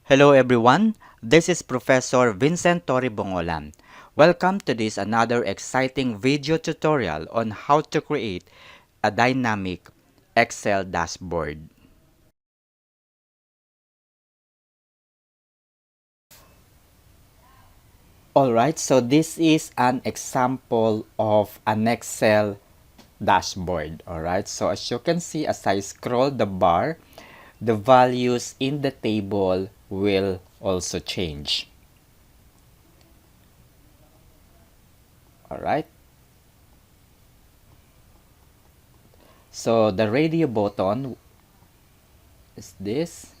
Hello everyone, this is Professor Vincent Torre Bongolan. Welcome to this another exciting video tutorial on how to create a dynamic Excel dashboard. Alright, so this is an example of an Excel dashboard. Alright, so as you can see, as I scroll the bar, the values in the table will also change. Alright. So the radio button is this.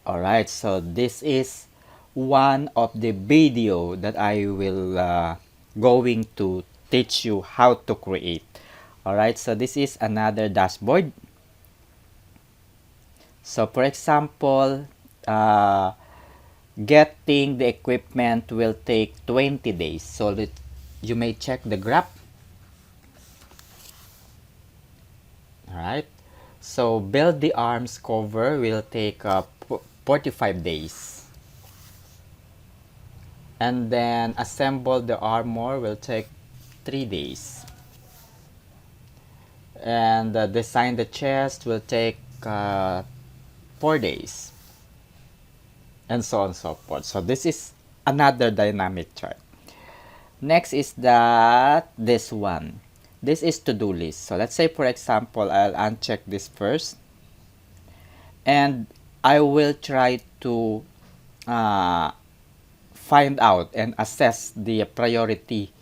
Alright, so this is one of the video that I will going to teach you how to create. Alright, so this is another dashboard. So for example, getting the equipment will take 20 days. So that you may check the graph. Alright, so build the arms cover will take 45 days. And then assemble the armor will take 3 days. And design the chest will take 4 days. And so on and so forth. So this is another dynamic chart. Next is this one. This is to-do list. So let's say for example, I'll uncheck this first. And I will try to find out and assess the priority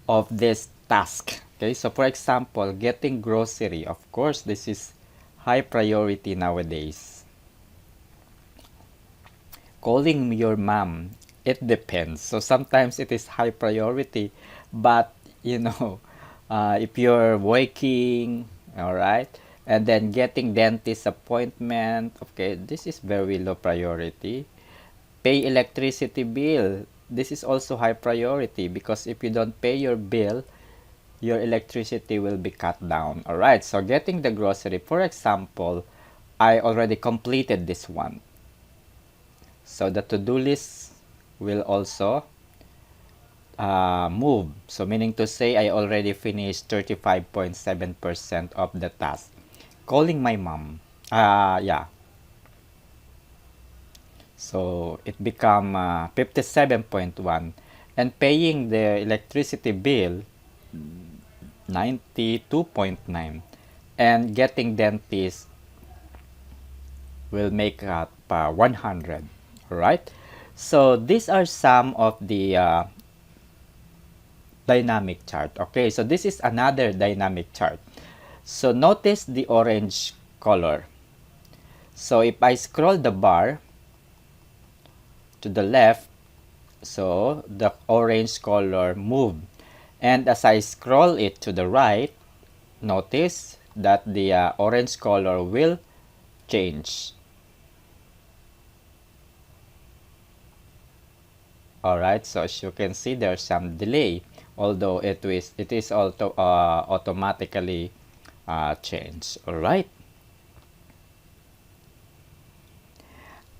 of this task. Okay, so for example, getting grocery, of course, this is high priority nowadays. Calling your mom, it depends. So sometimes it is high priority, but you know, if you're working, all right, and then getting dentist appointment, okay, this is very low priority. Pay electricity bill, this is also high priority because if you don't pay your bill, your electricity will be cut down. Alright, so getting the grocery, for example, I already completed this one. So the to-do list will also move. So meaning to say I already finished 35.7% of the task. Calling my mom. Yeah. So it become 57.1, and paying the electricity bill 92.9, and getting dentist will make up 100. All right, so these are some of the dynamic chart. Okay, so this is another dynamic chart. So notice the orange color. So if I scroll the bar to the left, so the orange color moved, and as I scroll it to the right, notice that the orange color will change. Alright, so as you can see, there's some delay, although it is also automatically changed. Alright,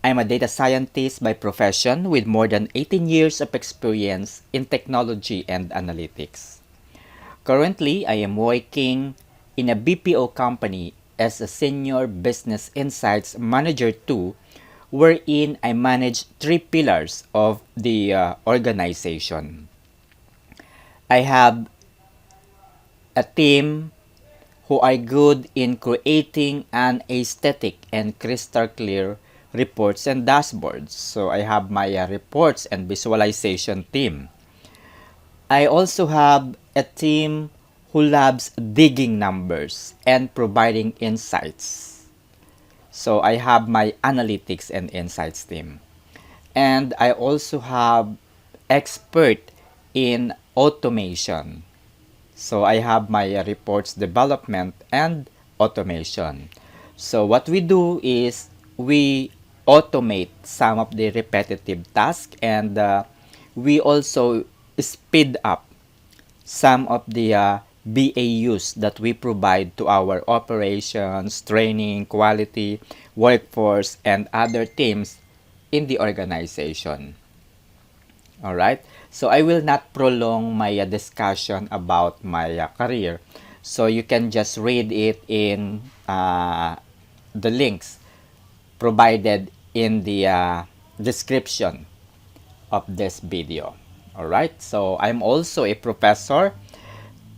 I'm a data scientist by profession with more than 18 years of experience in technology and analytics. Currently, I am working in a BPO company as a Senior Business Insights Manager 2, wherein I manage 3 pillars of the organization. I have a team who are good in creating an aesthetic and crystal clear reports and dashboards. So I have my reports and visualization team. I also have a team who loves digging numbers and providing insights. So I have my analytics and insights team. And I also have expert in automation. So I have my reports development and automation. So what we do is we automate some of the repetitive tasks, and we also speed up some of the BAUs that we provide to our operations, training, quality, workforce, and other teams in the organization. Alright? So I will not prolong my discussion about my career. So you can just read it in the links provided in the description of this video. Alright? So I'm also a professor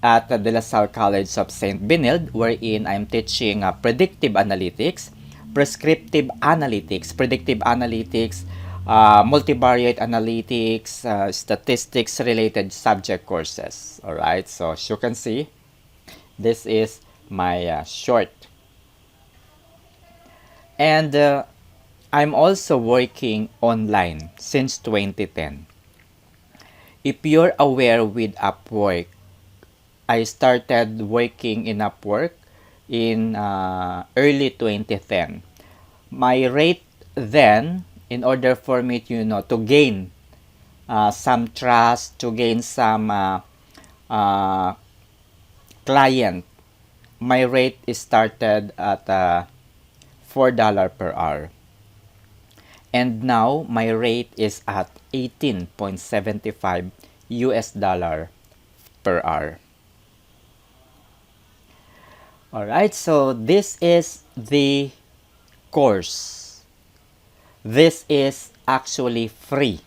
at the De La Salle College of St. Benilde, wherein I'm teaching predictive analytics, prescriptive analytics, predictive analytics, multivariate analytics, statistics related subject courses. Alright, so as you can see, this is my short. And I'm also working online since 2010. If you're aware with Upwork, I started working in Upwork in early 2010. My rate then, in order for me to, to gain some trust, to gain some client, my rate is started at $4 per hour. And now my rate is at 18.75 US dollar per hour. Alright, so this is the course. This is actually free.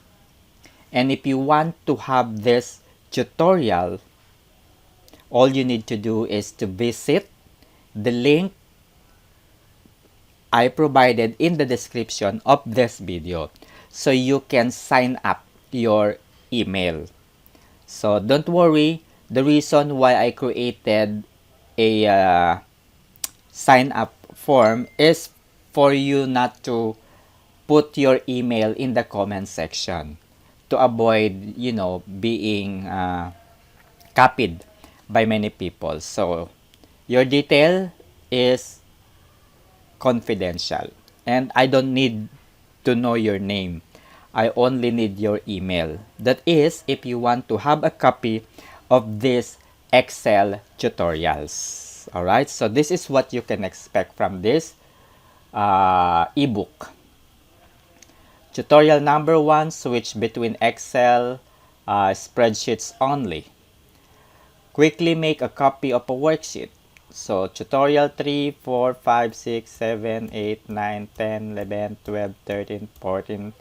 And if you want to have this tutorial, all you need to do is to visit the link I provided in the description of this video so you can sign up your email. So don't worry, the reason why I created a sign up form is for you not to put your email in the comment section to avoid, being copied by many people. So your detail is confidential and I don't need to know your name. I only need your email. That is if you want to have a copy of these Excel tutorials. Alright, so this is what you can expect from this ebook. Tutorial number 1, switch between Excel spreadsheets only. Quickly make a copy of a worksheet. So tutorial 3, 4, 5, 6, 7, 8, 9, 10, 11, 12, 13, 14,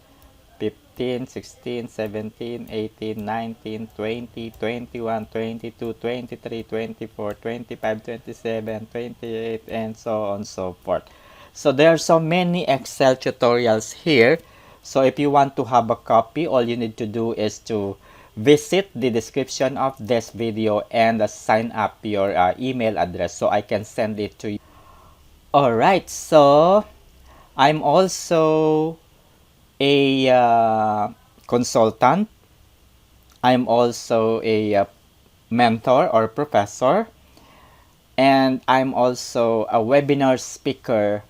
15, 16, 17, 18, 19, 20, 21, 22, 23, 24, 25, 27, 28, and so on and so forth. So there are so many Excel tutorials here. So if you want to have a copy, all you need to do is to visit the description of this video and sign up your email address so I can send it to you. Alright, so I'm also a consultant. I'm also a mentor or professor. And I'm also a webinar speaker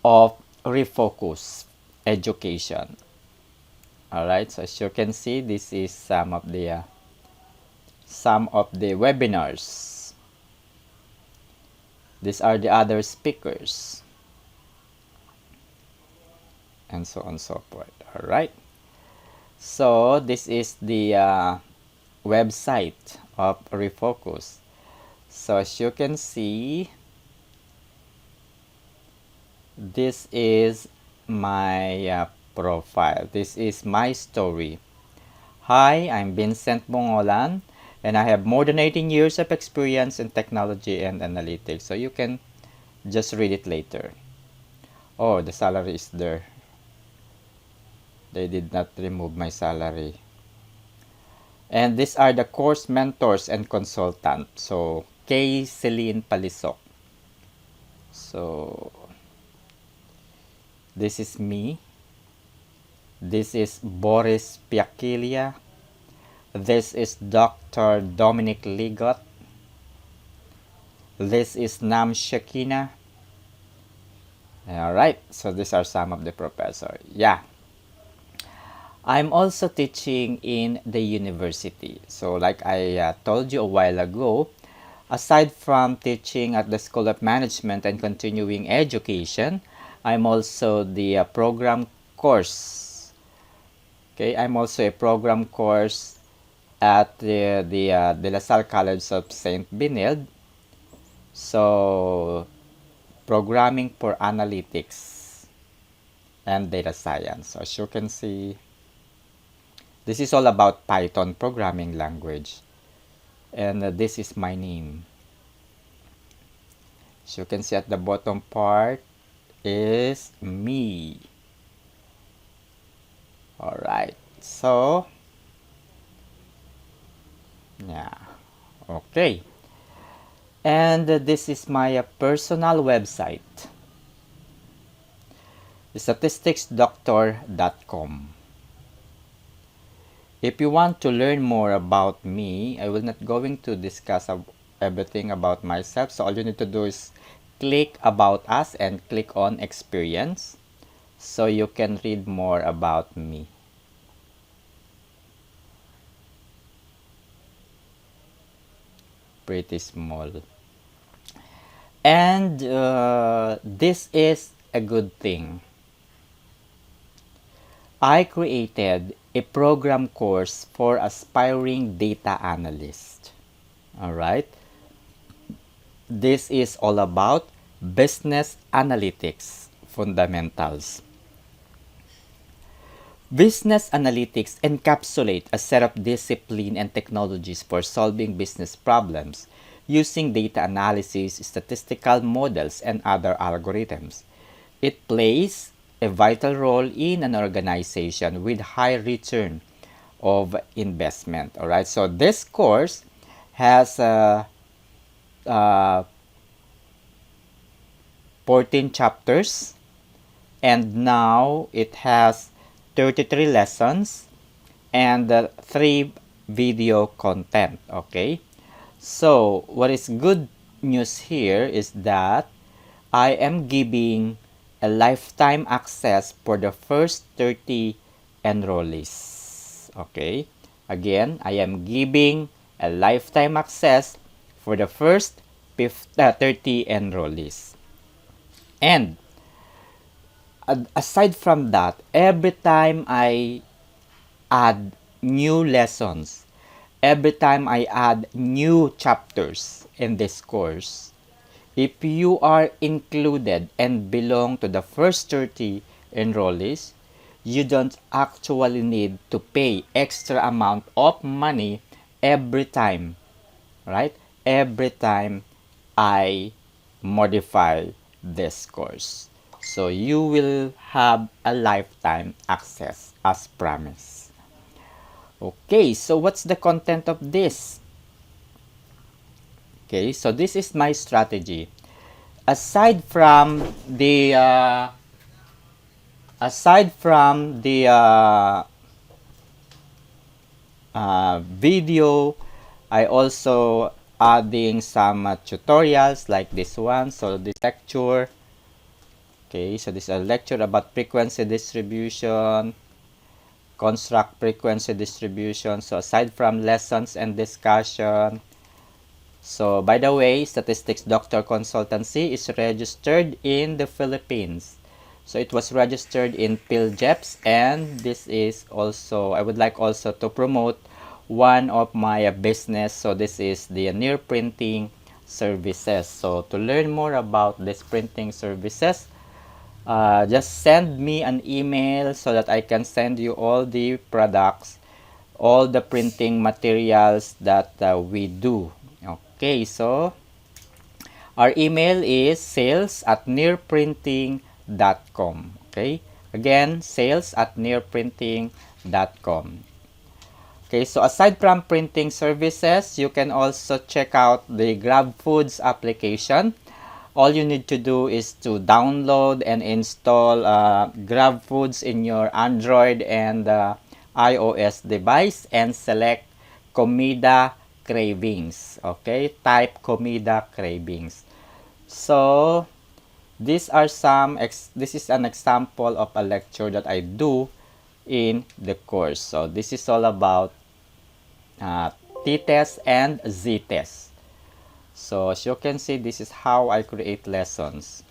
of Refocus Education. Alright, so as you can see, this is some of the webinars. These are the other speakers. And so on and so forth. Alright. So this is the website of Refocus. So as you can see, this is my profile. This is my story. Hi, I'm Vincent Bongolan, and I have more than 18 years of experience in technology and analytics. So you can just read it later. Oh, the salary is there. They did not remove my salary. And these are the course mentors and consultants. So, Kay Celine Palisok. So, this is me. This is Boris Piakilia. This is Dr. Dominic Ligot. This is Nam Shakina. Alright, so these are some of the professors. Yeah. I'm also teaching in the university. So like I told you a while ago, Aside from teaching at the School of Management and Continuing Education, I'm also the program course. Okay, I'm also a program course at the De La Salle College of St. Benilde. So, programming for analytics and data science. So, as you can see, this is all about Python programming language. And this is my name. As you can see at the bottom part is me. Alright, so yeah, okay. And this is my personal website, statisticsdoctor.com. If you want to learn more about me, I will not going to discuss everything about myself. So all you need to do is click about us and click on experience so you can read more about me. Pretty small. And this is a good thing. I created a program course for aspiring data analysts. Alright? This is all about business analytics fundamentals. Business analytics encapsulate a set of discipline and technologies for solving business problems using data analysis, statistical models, and other algorithms. It plays a vital role in an organization with high return of investment. All right, so this course has 14 chapters, and now it has 33 lessons and 3 video content. Okay, so what is good news here is that I am giving a lifetime access for the first 30 enrollees. Okay, again, I am giving a lifetime access for the first 30 enrollees. And aside from that, every time I add new lessons, every time I add new chapters in this course, if you are included and belong to the first 30 enrollees, you don't actually need to pay extra amount of money every time, right? Every time I modify this course. So you will have a lifetime access as promised. Okay, so what's the content of this? Okay, so this is my strategy. Aside from the video, I also adding some tutorials like this one. So this lecture. Okay, so this is a lecture about frequency distribution, construct frequency distribution. So aside from lessons and discussion. So by the way, Statistics Doctor Consultancy is registered in the Philippines. So it was registered in PhilJeps, and this is also, I would like also to promote one of my business. So this is the near printing services. So to learn more about this printing services, just send me an email so that I can send you all the products, all the printing materials that we do. Okay, so our email is sales@nearprinting.com. Okay, again, sales@nearprinting.com. Okay, so aside from printing services, you can also check out the GrabFoods application. All you need to do is to download and install GrabFoods in your Android and iOS device and select Comida Cravings. Okay, type Comida Cravings. So these are this is an example of a lecture that I do in the course. So this is all about t-test and z-test. So as you can see, this is how I create lessons.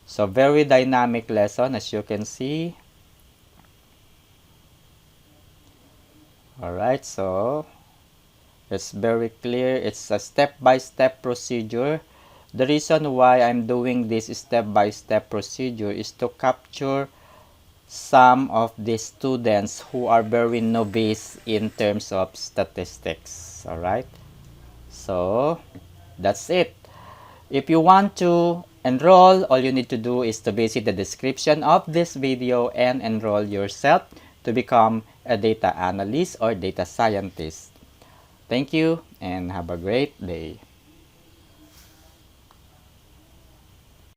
So very dynamic lesson, as you can see. Alright, so it's very clear. It's a step-by-step procedure. The reason why I'm doing this step-by-step procedure is to capture some of the students who are very novice in terms of statistics. Alright, so that's it. If you want to enroll, all you need to do is to visit the description of this video and enroll yourself to become a data analyst or data scientist. Thank you and have a great day.